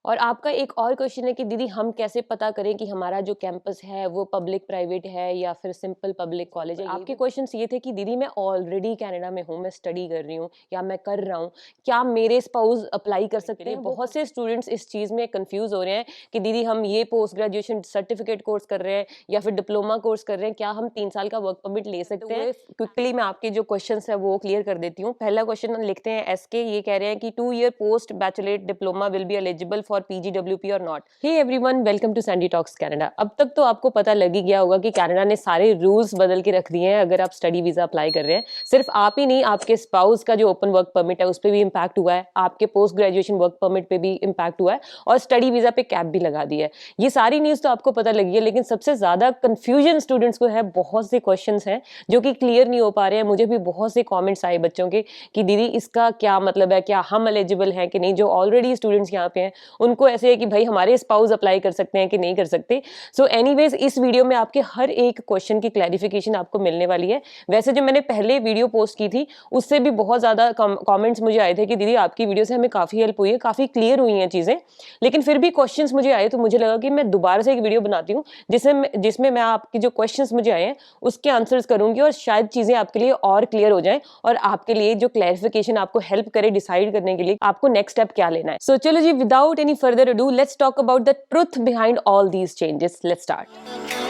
और आपका एक और क्वेश्चन है कि दीदी हम कैसे पता करें कि हमारा जो कैंपस है वो पब्लिक प्राइवेट है या फिर सिंपल पब्लिक कॉलेज है। आपके क्वेश्चंस ये थे कि दीदी मैं ऑलरेडी कनाडा में हूँ, मैं स्टडी कर रही हूँ या मैं कर रहा हूँ, क्या मेरे स्पाउस अप्लाई कर सकते हैं। बहुत से स्टूडेंट्स इस चीज़ में कंफ्यूज हो रहे हैं कि दीदी हम ये पोस्ट ग्रेजुएशन सर्टिफिकेट कोर्स कर रहे हैं या फिर डिप्लोमा कोर्स कर रहे हैं, क्या हम 3 साल का वर्क परमिट ले सकते हैं। क्विकली मैं आपके जो क्वेश्चन है वो क्लियर कर देती हूँ। पहला क्वेश्चन लिखते हैं एसके, ये कह रहे हैं कि 2 year post baccalaureate diploma will be eligible for PGWP और नॉट। Hey everyone, welcome to Sandy talks Canada. अब तक तो आपको पता लग ही गया होगा कि कनाडा ने सारे रूल्स बदल के रख दिए हैं अगर आप स्टडी वीजा अप्लाई कर रहे हैं। सिर्फ आप ही नहीं, आपके स्पाउस का जो ओपन वर्क परमिट है उस पर भी इम्पैक्ट हुआ है, आपके पोस्ट ग्रेजुएशन वर्क परमिट पे भी इम्पैक्ट हुआ है और स्टडी वीजा पे कैप भी लगा दी है। ये सारी न्यूज तो आपको पता लगी है, लेकिन सबसे ज्यादा कंफ्यूजन स्टूडेंट्स को है। बहुत से क्वेश्चन हैं जो कि क्लियर नहीं हो पा रहे हैं। मुझे भी बहुत से कॉमेंट्स आए बच्चों के कि दीदी इसका क्या मतलब है, क्या हम एलिजिबल हैं कि नहीं। जो ऑलरेडी स्टूडेंट्स यहाँ पे हैं उनको ऐसे है कि भाई हमारे स्पाउस अप्लाई कर सकते हैं कि नहीं कर सकते। सो एनीवेज, इस वीडियो में आपके हर एक क्वेश्चन की क्लैरिफिकेशन आपको मिलने वाली है। वैसे जो मैंने पहले वीडियो पोस्ट की थी उससे भी बहुत ज्यादा कमेंट्स मुझे आए थे कि दीदी आपकी वीडियो से हमें काफी हेल्प हुई है, काफी क्लियर हुई हैं चीजें, लेकिन फिर भी क्वेश्चंस मुझे आए तो मुझे लगा कि मैं दोबारा से एक वीडियो बनाती हूँ जिसमें मैं आपकी जो क्वेश्चंस मुझे आए हैं उसके आंसर्स करूंगी और शायद चीजें आपके लिए और क्लियर हो जाएं और आपके लिए जो क्लैरिफिकेशन आपको हेल्प करे डिसाइड करने के लिए आपको नेक्स्ट स्टेप क्या लेना है। सो चलो जी, without any further ado, let's talk about the truth behind all these changes. Let's start.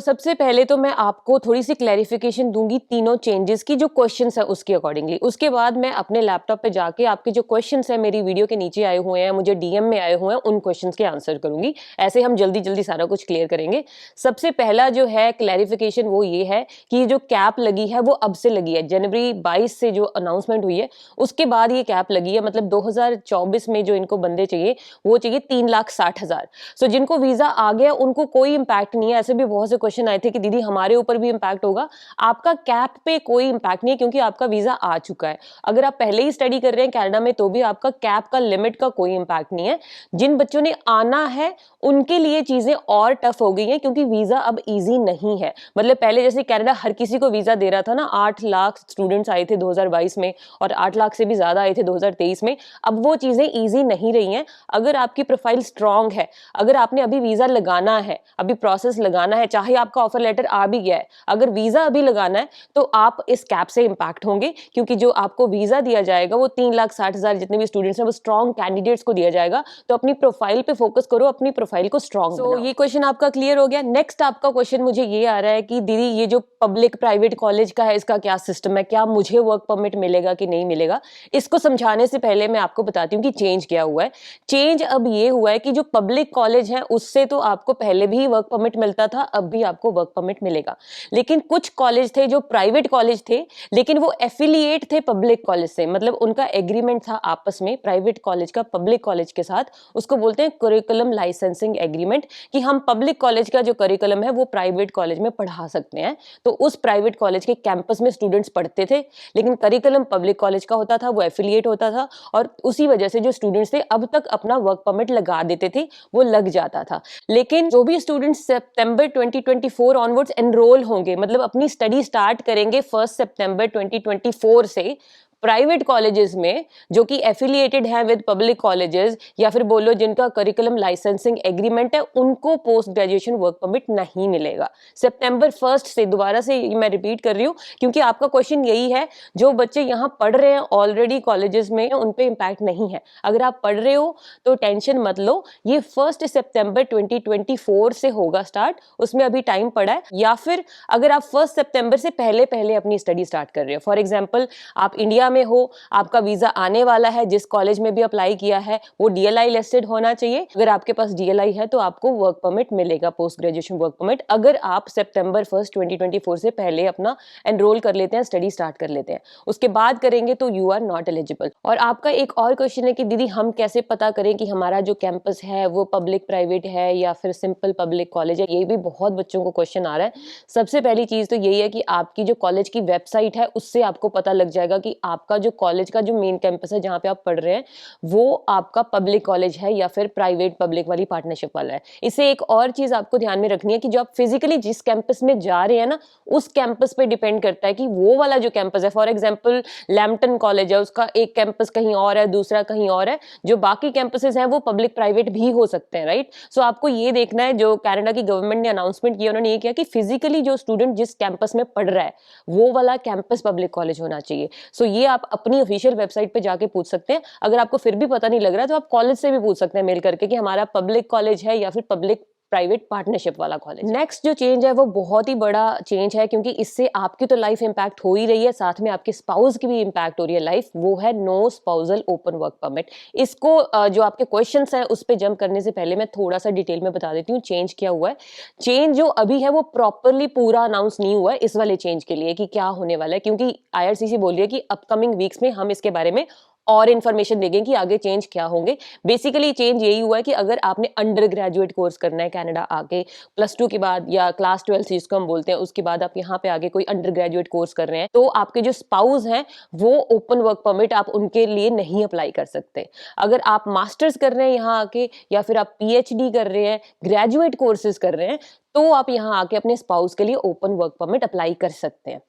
सबसे पहले तो मैं आपको थोड़ी सी क्लैरिफिकेशन दूंगी तीनों चेंजेस की जो क्वेश्चंस है उसके अकॉर्डिंगली। उसके बाद मैं अपने लैपटॉप पे जाके आपके जो क्वेश्चंस है मेरी वीडियो के नीचे आए हुए हैं, मुझे डीएम में आए हुए हैं, उन क्वेश्चंस के आंसर करूंगी। ऐसे हम जल्दी जल्दी सारा कुछ क्लियर करेंगे। सबसे पहला जो है क्लैरिफिकेशन वो ये है कि जो कैप लगी है वो अब से लगी है। जनवरी 22 से जो अनाउंसमेंट हुई है उसके बाद ये कैप लगी है। मतलब 2024 में जो इनको बंदे चाहिए वो चाहिए 3,60,000। सो जिनको वीजा आ गया उनको कोई इंपैक्ट नहीं है। ऐसे भी बहुत से क्वेश्चन आए थे कि दीदी हमारे ऊपर भी इंपैक्ट होगा। आपका कैप पे कोई इंपैक्ट नहीं है क्योंकि आपका वीजा आ चुका है। अगर आप पहले ही स्टडी कर रहे हैं कनाडा में तो भी आपका कैप का लिमिट का कोई इंपैक्ट नहीं है। जिन बच्चों ने आना है उनके लिए चीजें और टफ हो गई हैं क्योंकि वीजा अब इजी नहीं है। मतलब पहले जैसे कनाडा हर किसी को वीजा दे रहा था ना, 8 लाख स्टूडेंट्स आए थे 2022 में और 8 लाख से भी ज्यादा आए थे 2023 में। अब वो चीजें इजी नहीं रही हैं। अगर आपकी प्रोफाइल स्ट्रांग है, अगर आपने अभी वीजा लगाना है, अभी प्रोसेस लगाना है, चाहे आपका ऑफर लेटर आ भी गया है, अगर वीजा अभी लगाना है तो आप इस कैप से इंपैक्ट होंगे क्योंकि जो आपको वीजा दिया जाएगा वो 3,60,000 जितने भी स्टूडेंट्स हैं वो स्ट्रॉन्ग कैंडिडेट्स को दिया जाएगा। तो अपनी प्रोफाइल पे फोकस करो, अपनी प्रोफाइल को स्ट्रॉन्ग बनाओ। ये क्वेश्चन आपका क्लियर हो गया। नेक्स्ट आपका क्वेश्चन मुझे ये आ रहा है कि दीदी ये जो पब्लिक प्राइवेट कॉलेज का है इसका क्या सिस्टम है, क्या मुझे वर्क परमिट मिलेगा कि नहीं मिलेगा। इसको समझाने से पहले मैं आपको बताती हूँ कि चेंज क्या हुआ है। चेंज अब ये हुआ है कि जो पब्लिक कॉलेज है उससे तो आपको पहले भी वर्क परमिट मिलता था, अब भी आपको वर्क परमिट मिलेगा। लेकिन कुछ कॉलेज थे जो प्राइवेट कॉलेज थे लेकिन वो एफिलिएट थे पब्लिक कॉलेज से, मतलब उनका एग्रीमेंट था आपस में प्राइवेट कॉलेज का पब्लिक कॉलेज के साथ। उसको बोलते हैं करिकुलम लाइसेंसिंग एग्रीमेंट, कि हम पब्लिक कॉलेज का जो करिकुलम है वो प्राइवेट कॉलेज में पढ़ा सकते हैं। तो उस प्राइवेट कॉलेज के कैंपस में स्टूडेंट्स पढ़ते थे लेकिन करिकुलम पब्लिक कॉलेज का होता था, वो एफिलिएट होता था और उसी वजह से जो स्टूडेंट्स थे अब तक अपना वर्क परमिट लगा देते थे, वो लग जाता था। लेकिन जो भी स्टूडेंट्स सितंबर 2024 ऑनवर्ड्स एनरोल होंगे, मतलब अपनी स्टडी स्टार्ट करेंगे 1 सितंबर 2024 से, प्राइवेट कॉलेजेस में जो कि एफिलिएटेड हैं विद पब्लिक कॉलेजेस या फिर बोलो जिनका करिकुलम लाइसेंसिंग एग्रीमेंट है, उनको पोस्ट ग्रेजुएशन वर्क परमिट नहीं मिलेगा सितंबर 1 से। दोबारा से मैं रिपीट कर रही हूँ क्योंकि आपका क्वेश्चन यही है। जो बच्चे यहाँ पढ़ रहे हैं ऑलरेडी कॉलेजेस में उन पे इम्पैक्ट नहीं है। अगर आप पढ़ रहे हो तो टेंशन मत लो, ये 1 सितंबर 2024 से होगा स्टार्ट, उसमें अभी टाइम पड़ा है। या फिर अगर आप 1 सितंबर से पहले पहले अपनी स्टडी स्टार्ट कर रहे हो, फॉर एग्जाम्पल आप इंडिया में हो, आपका वीजा आने वाला है, जिस कॉलेज में भी अप्लाई किया है वो डीएलआई लिस्टेड होना चाहिए। अगर आपके पास डीएलआई है तो आपको वर्क परमिट मिलेगा, पोस्ट ग्रेजुएशन वर्क परमिट, अगर आप सितंबर 1 2024 से पहले अपना एनरोल कर लेते हैं, स्टडी स्टार्ट कर लेते हैं। उसके बाद करेंगे तो यू आर नॉट एलिजिबल। और आपका एक और क्वेश्चन है कि दीदी हम कैसे पता करें कि हमारा जो कैंपस है वो पब्लिक प्राइवेट है या फिर सिंपल पब्लिक कॉलेज है। ये भी बहुत बच्चों को क्वेश्चन आ रहा है। सबसे पहली चीज तो यही है कि आपकी जो कॉलेज की वेबसाइट है उससे आपको पता लग जाएगा कि आपका जो कॉलेज का जो मेन कैंपस है जहाँ पे आप पढ़ रहे हैं वो आपका पब्लिक कॉलेज है या फिर प्राइवेट पब्लिक वाली पार्टनरशिप वाला है। इससे एक और चीज आपको ध्यान में रखनी है कि जो आप फिजिकली जिस कैंपस में जा रहे हैं ना, उस कैंपस पे डिपेंड करता है कि वो वाला जो कैंपस है, फॉर एग्जाम्पल लैम्पटन कॉलेज है, उसका एक कैंपस कहीं और है, दूसरा कहीं और है, जो बाकी कैंपसेस हैं वो पब्लिक प्राइवेट भी हो सकते हैं, राइट। सो आपको ये देखना है, जो कनाडा की गवर्नमेंट ने अनाउंसमेंट किया, उन्होंने ये किया कि फिजिकली जो स्टूडेंट जिस कैंपस में पढ़ रहा है वो वाला कैंपस पब्लिक कॉलेज होना चाहिए। सो ये आप अपनी ऑफिशियल वेबसाइट पे जाके पूछ सकते हैं। अगर आपको फिर भी पता नहीं लग रहा है तो आप कॉलेज से भी पूछ सकते हैं मेल करके कि हमारा पब्लिक कॉलेज है या फिर पब्लिक प्राइवेट पार्टनरशिप वाला कॉलेज। नेक्स्ट जो चेंज है वो बहुत ही बड़ा चेंज है, क्योंकि इससे आपकी तो लाइफ इंपैक्ट हो ही रही है, साथ में आपके स्पाउस की भी इंपैक्ट हो रही है लाइफ। वो है no spousal open work permit. इसको जो आपके क्वेश्चंस हैं उस पर जंप करने से पहले मैं थोड़ा सा डिटेल में बता देती हूँ चेंज क्या हुआ है। चेंज जो अभी है वो प्रॉपरली पूरा अनाउंस नहीं हुआ है इस वाले चेंज के लिए कि क्या होने वाला है, क्योंकि IRCC बोल रही है कि अपकमिंग वीक्स में हम इसके बारे में और इन्फॉर्मेशन देंगे कि आगे चेंज क्या होंगे। बेसिकली चेंज यही हुआ है कि अगर आपने अंडर ग्रेजुएट कोर्स करना है कनाडा आके, +2 के बाद या क्लास 12 जिसको हम बोलते हैं, उसके बाद आप यहाँ पे आगे कोई अंडर ग्रेजुएट कोर्स कर रहे हैं, तो आपके जो स्पाउस हैं वो ओपन वर्क परमिट आप उनके लिए नहीं अप्लाई कर सकते। अगर आप मास्टर्स कर रहे हैं यहाँ आके या फिर आप PhD कर रहे हैं, ग्रेजुएट कोर्सेज कर रहे हैं, तो आप यहाँ आके अपने स्पाउस के लिए ओपन वर्क परमिट अप्लाई कर सकते हैं।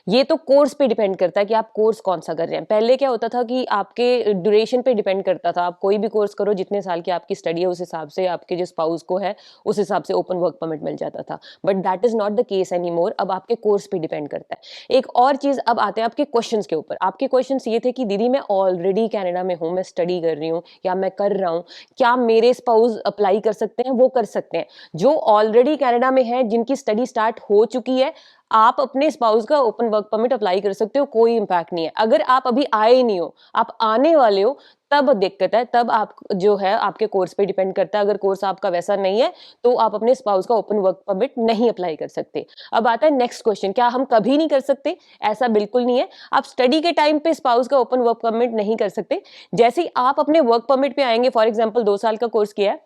ये तो कोर्स पे डिपेंड करता है कि आप कोर्स कौन सा कर रहे हैं। पहले क्या होता था कि आपके ड्यूरेशन पे डिपेंड करता था, आप कोई भी कोर्स करो, जितने साल की आपकी स्टडी है उस हिसाब से आपके जो स्पाउस को है उस हिसाब से ओपन वर्क परमिट मिल जाता था। But that is not the case any more. अब आपके कोर्स पे डिपेंड करता है। एक और चीज, अब आते हैं आपके क्वेश्चन के ऊपर। आपके क्वेश्चन ये थे कि दीदी मैं ऑलरेडी कनाडा में हूँ, मैं स्टडी कर रही हूँ या मैं कर रहा हूँ, क्या मेरे स्पाउस अप्लाई कर सकते हैं? वो कर सकते हैं। जो ऑलरेडी कनाडा में है, जिनकी स्टडी स्टार्ट हो चुकी है, आप अपने स्पाउस का ओपन वर्क परमिट अप्लाई कर सकते हो, कोई इंपैक्ट नहीं है। अगर आप अभी आए ही नहीं हो, आप आने वाले हो, तब दिक्कत है, तब आप जो है आपके कोर्स पे डिपेंड करता है। अगर कोर्स आपका वैसा नहीं है तो आप अपने स्पाउस का ओपन वर्क परमिट नहीं अप्लाई कर सकते। अब आता है नेक्स्ट क्वेश्चन, क्या हम कभी नहीं कर सकते? ऐसा बिल्कुल नहीं है। आप स्टडी के टाइम पे स्पाउस का ओपन वर्क परमिट नहीं कर सकते। जैसे ही आप अपने वर्क परमिट पे आएंगे, फॉर एग्जाम्पल 2 साल का कोर्स किया है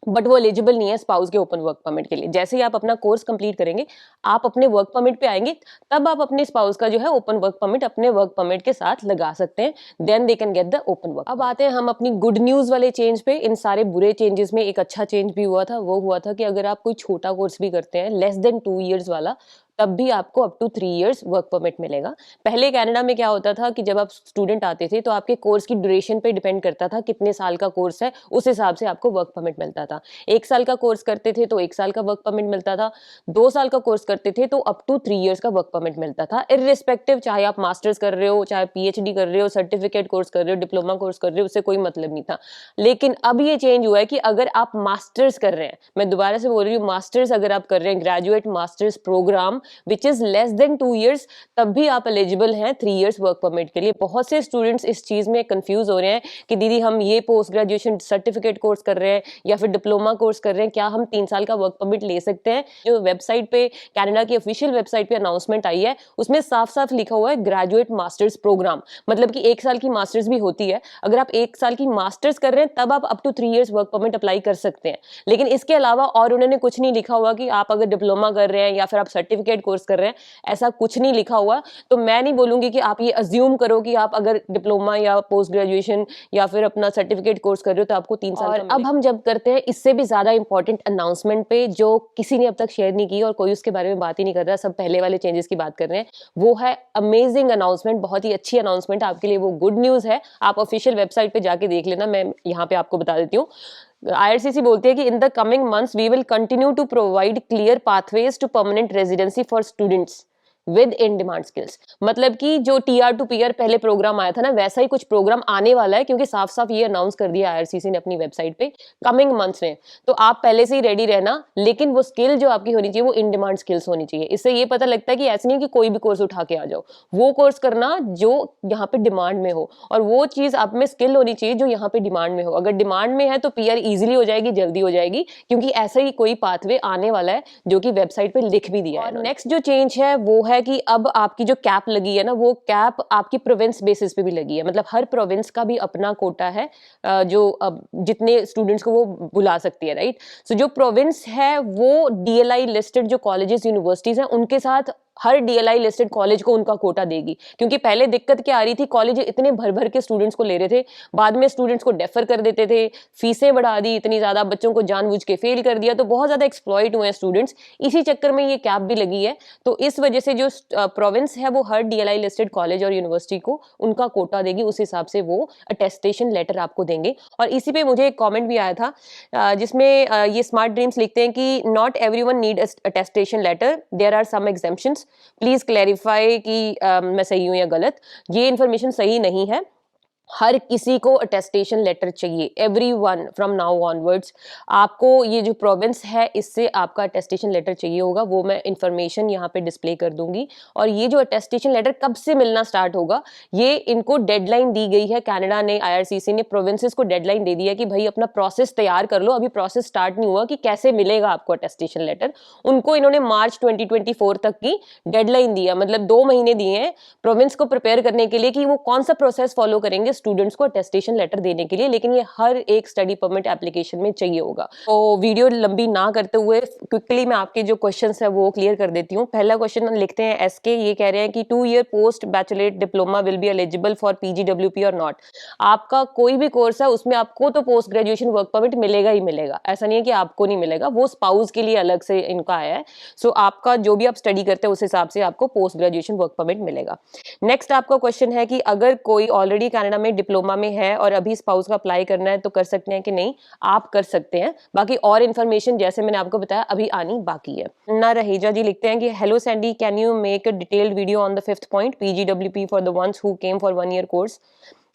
बट वो एलिजिबल नहीं है स्पाउस के ओपन वर्क परमिट के लिए, जैसे ही आप अपना कोर्स कंप्लीट करेंगे, आप अपने वर्क परमिट पे आएंगे, तब आप अपने स्पाउस का जो है ओपन वर्क परमिट अपने वर्क परमिट के साथ लगा सकते हैं। Then they can get the open work. अब आते हैं हम अपनी गुड न्यूज वाले चेंज पे। इन सारे बुरे चेंजेस में एक अच्छा चेंज भी हुआ था। वो हुआ था कि अगर आप कोई छोटा कोर्स भी करते हैं, लेस देन 2 इयर्स वाला, तब भी आपको up to 3 years work permit मिलेगा। पहले कनाडा में क्या होता था कि जब आप स्टूडेंट आते थे तो आपके कोर्स की ड्यूरेशन पे डिपेंड करता था, कितने साल का कोर्स है उस हिसाब से आपको वर्क परमिट मिलता था। 1 साल का कोर्स करते थे तो 1 साल का वर्क परमिट मिलता था, 2 साल का कोर्स करते थे तो अप टू 3 इयर्स का वर्क परमिट मिलता था, इररिस्पेक्टिव चाहे आप मास्टर्स कर रहे हो, चाहे PhD कर रहे हो, सर्टिफिकेट कोर्स कर रहे हो, डिप्लोमा कोर्स कर रहे हो, उससे कोई मतलब नहीं था। लेकिन अब ये चेंज हुआ है कि अगर आप मास्टर्स कर रहे हैं, मैं दोबारा से बोल रही हूँ, मास्टर्स अगर आप कर रहे हैं, graduate masters programme which is less than 2 years, तब भी आप एलिजिबल हैं 3 इयर्स वर्क परमिट के लिए। बहुत से स्टूडेंट्स इस चीज में कंफ्यूज हो रहे हैं कि दीदी हम ये पोस्ट ग्रेजुएशन सर्टिफिकेट कोर्स कर रहे हैं या फिर डिप्लोमा कोर्स कर रहे हैं, क्या हम 3 साल का वर्क परमिट ले सकते हैं? जो वेबसाइट पे, कनाडा की ऑफिशियल वेबसाइट पे अनाउंसमेंट आई है, उसमें साफ साफ लिखा हुआ है ग्रेजुएट मास्टर्स प्रोग्राम, मतलब कि 1 साल की मास्टर्स भी होती है। अगर आप 1 साल की मास्टर्स कर रहे हैं तब आप up to 3 years work permit apply कर सकते हैं। लेकिन इसके अलावा और उन्होंने कुछ नहीं लिखा हुआ कि आप अगर डिप्लोमा कर रहे हैं या फिर आप सर्टिफिकेट कोर्स कर रहे हैं, ऐसा कुछ नहीं लिखा हुआ। तो मैं नहीं बोलूंगी कि आप ये अज्यूम करो कि आप अगर डिप्लोमा या पोस्ट ग्रेजुएशन या फिर अपना सर्टिफिकेट कोर्स कर रहे हो तो आपको 3 साल का। अब हम जब करते हैं इससे भी ज्यादा इंपॉर्टेंट अनाउंसमेंट पे, जो किसी ने अब तक शेयर नहीं की और कोई उसके बारे में बात ही नहीं कर रहा, सब पहले वाले चेंजेस की बात कर रहे हैं, वो है अमेजिंग अनाउंसमेंट, बहुत ही अच्छी अनाउंसमेंट आपके लिए, वो गुड न्यूज है। आप ऑफिशियल वेबसाइट पे जाके देख लेना, मैं यहाँ पे आपको बता देती हूँ। IRCC बोलती है कि in the coming months we will continue to provide clear pathways to permanent residency for students with in demand skills. मतलब कि जो TR टू PR पहले प्रोग्राम आया था ना, वैसा ही कुछ प्रोग्राम आने वाला है, क्योंकि साफ साफ ये अनाउंस कर दिया IRCC ने अपनी वेबसाइट पे कमिंग मंथ्स में। तो आप पहले से ही रेडी रहना, लेकिन वो स्किल जो आपकी होनी चाहिए वो इन डिमांड स्किल्स होनी चाहिए। इससे ये पता लगता है कि ऐसे नहीं कि कोई भी कोर्स उठा के आ जाओ, वो कोर्स करना जो यहाँ पे डिमांड में हो, और वो चीज आप में स्किल होनी चाहिए जो यहाँ पे डिमांड में हो। अगर डिमांड में है तो PR इजिली हो जाएगी, जल्दी हो जाएगी, क्योंकि ऐसा ही कोई पाथवे आने वाला है जो कि वेबसाइट पे लिख भी दिया है। नेक्स्ट जो चेंज है वो है कि अब आपकी जो कैप लगी है ना, वो कैप आपकी प्रोविंस बेसिस पे भी लगी है। मतलब हर प्रोविंस का भी अपना कोटा है, जो जितने स्टूडेंट्स को वो बुला सकती है, राइट। सो जो प्रोविंस है वो DLI लिस्टेड जो कॉलेजेस यूनिवर्सिटीज हैं उनके साथ हर DLI लिस्टेड कॉलेज को उनका कोटा देगी, क्योंकि पहले दिक्कत क्या आ रही थी, कॉलेज इतने भर भर के स्टूडेंट्स को ले रहे थे, बाद में स्टूडेंट्स को डेफर कर देते थे, फीसें बढ़ा दी इतनी ज्यादा, बच्चों को जानबूझ के फेल कर दिया, तो बहुत ज्यादा एक्सप्लॉइट हुए हैं स्टूडेंट्स। इसी चक्कर में ये कैप भी लगी है। तो इस वजह से जो प्रोविंस है वो हर DLI लिस्टेड कॉलेज और यूनिवर्सिटी को उनका कोटा देगी, उस हिसाब से वो अटेस्टेशन लेटर आपको देंगे। और इसी पे मुझे एक कॉमेंट भी आया था जिसमें ये स्मार्ट ड्रीम्स लिखते हैं कि not everyone need attestation letter, there are some exemptions, please clarify कि मैं सही हूं या गलत। ये इन्फॉर्मेशन सही नहीं है, हर किसी को अटेस्टेशन लेटर चाहिए, एवरीवन फ्रॉम नाउ ऑनवर्ड्स। आपको ये जो प्रोविंस है इससे आपका अटेस्टेशन लेटर चाहिए होगा, वो मैं इंफॉर्मेशन यहाँ पे डिस्प्ले कर दूंगी। और ये जो अटेस्टेशन लेटर कब से मिलना स्टार्ट होगा, ये इनको डेडलाइन दी गई है, कनाडा ने, IRCC ने प्रोविंसेस को डेडलाइन दे दी है कि भाई अपना प्रोसेस तैयार कर लो। अभी प्रोसेस स्टार्ट नहीं हुआ कि कैसे मिलेगा आपको अटेस्टेशन लेटर, उनको इन्होंने मार्च 2024 तक की डेडलाइन दी है, मतलब 2 महीने दिए हैं प्रोविंस को प्रिपेयर करने के लिए कि वो कौन सा प्रोसेस फॉलो करेंगे स्टूडेंट्स को अटेस्टेशन लेटर देने के लिए। लेकिन ये हर एक स्टडी परमिट एप्लीकेशन में चाहिए होगा। तो वीडियो लंबी ना करते हुए क्विकली मैं आपके जो क्वेश्चंस है वो क्लियर कर देती हूँ। पहला क्वेश्चन लिखते हैं SK, ये कह रहे हैं कि 2 year post baccalaureate diploma will be eligible for PGWP और नॉट। आपका कोई भी कोर्स है उसमें आपको तो पोस्ट ग्रेजुएशन वर्क परमिट मिलेगा ही मिलेगा, ऐसा नहीं है कि आपको नहीं मिलेगा, वो स्पाउस के लिए अलग से इनका आया है। सो आपका जो भी आप स्टडी करते हैं उस हिसाब से आपको पोस्ट ग्रेजुएशन वर्क परमिट मिलेगा। नेक्स्ट आपका क्वेश्चन है कि अगर कोई ऑलरेडी कनाडा में डिप्लोमा में है और अभी स्पाउस का अप्लाई करना है तो कर सकते हैं कि नहीं, आप कर सकते हैं। बाकी और इन्फॉर्मेशन जैसे मैंने आपको बताया अभी आनी बाकी है ना। रहेजा जी लिखते हैं कि hello Sandy, can you make a detailed video on the 5th point, PGWP for the ones who came for 1 year course,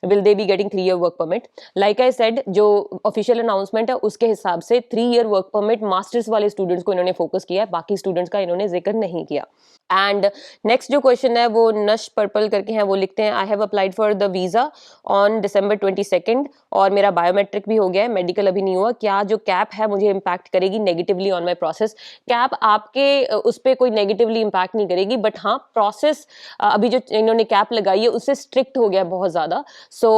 will they be getting 3 year work permit? Like I said, जो official announcement है उसके हिसाब से 3 year work permit masters वाले students को इन्होंने focus किया है, बाकी स्टूडेंट्स का इन्होंने जिक्र नहीं किया। एंड नेक्स्ट जो क्वेश्चन है वो नश पर्पल करके हैं, वो लिखते हैं I have applied for the visa on December 22 और मेरा बायोमेट्रिक भी हो गया है, मेडिकल अभी नहीं हुआ, क्या जो कैप है मुझे इम्पैक्ट करेगी negatively on my process? Cap आपके उस पर कोई नेगेटिवली इम्पैक्ट नहीं करेगी, बट हाँ प्रोसेस अभी जो इन्होंने कैप लगाई है उससे स्ट्रिक्ट हो गया बहुत ज्यादा। सो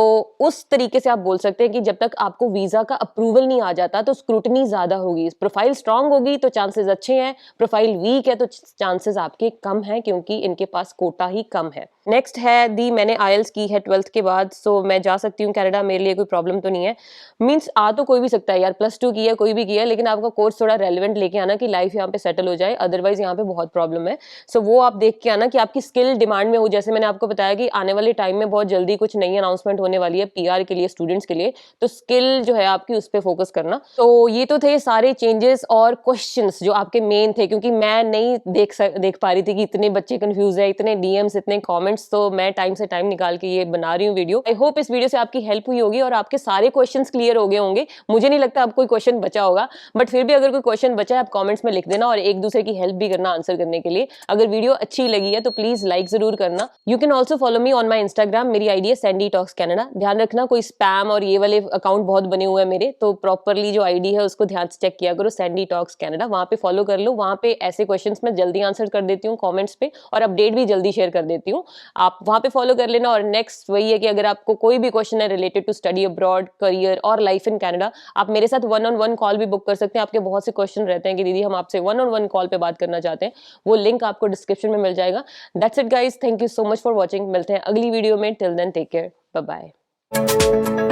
उस तरीके से आप बोल सकते हैं कि जब तक आपको वीजा का अप्रूवल नहीं आ जाता तो स्क्रूटनी ज्यादा होगी। प्रोफाइल स्ट्रांग होगी तो चांसेस अच्छे हैं, प्रोफाइल वीक है तो चांसेस आपके कम है, क्योंकि इनके पास कोटा ही कम है। नेक्स्ट है दी, मैंने IELTS की है 12th के बाद, सो मैं जा सकती हूँ कनाडा, मेरे लिए कोई प्रॉब्लम तो नहीं है? मीन्स आ तो कोई भी सकता है यार, +2 की है कोई भी किया है, लेकिन आपका कोर्स थोड़ा रेलिवेंट लेके आना कि लाइफ यहाँ पे सेटल हो जाए, अदरवाइज यहाँ पे बहुत प्रॉब्लम है। सो वो आप देख के आना कि आपकी स्किल डिमांड में हो। जैसे मैंने आपको बताया कि आने वाले टाइम में बहुत जल्दी कुछ नई अनाउंसमेंट होने वाली है PR के लिए, स्टूडेंट्स के लिए, तो स्किल जो है आपकी उस पर फोकस करना। तो ये तो थे सारे चेंजेस और क्वेश्चंस जो आपके मेन थे, क्योंकि मैं नहीं देख पा रही थी कि इतने बच्चे कंफ्यूज है, इतने DMs, इतने कमेंट्स, तो मैं टाइम से टाइम निकाल के ये बना रही हूँ वीडियो। आई होप इस वीडियो से आपकी हेल्प हुई होगी और आपके सारे क्वेश्चंस क्लियर हो गए होंगे। मुझे नहीं लगता अब कोई क्वेश्चन बचा होगा, बट फिर भी अगर कोई क्वेश्चन बचा है आप कमेंट्स में लिख देना और एक दूसरे की हेल्प भी करना आंसर करने के लिए। अगर वीडियो अच्छी लगी है तो प्लीज लाइक जरूर करना। You can also follow me on my Instagram, मेरी आईडी है सैंडी टॉक्स कैनेडा। ध्यान रखना कोई स्पैम और ये वाले अकाउंट बहुत बने हुए हैं मेरे, तो प्रॉपरली जो आईडी है उसको ध्यान से चेक किया करो, सैंडी टॉक्स कैनेडा, वहां पे फॉलो कर लो। वहां पे ऐसे क्वेश्चंस मैं जल्दी आंसर कर देती हूँ कमेंट्स पे, और अपडेट भी जल्दी शेयर कर देती हूँ, आप वहां पे फॉलो कर लेना। और नेक्स्ट वही है कि अगर आपको कोई भी क्वेश्चन है related to study abroad, career और लाइफ इन कनाडा, आप मेरे साथ 1-on-1 कॉल भी बुक कर सकते हैं। आपके बहुत से क्वेश्चन रहते हैं कि दीदी हम आपसे 1-on-1 कॉल पे बात करना चाहते हैं, वो लिंक आपको डिस्क्रिप्शन में मिल जाएगा। That's it guys, thank you so much for watching. मिलते हैं अगली वीडियो में, till then take care, bye bye.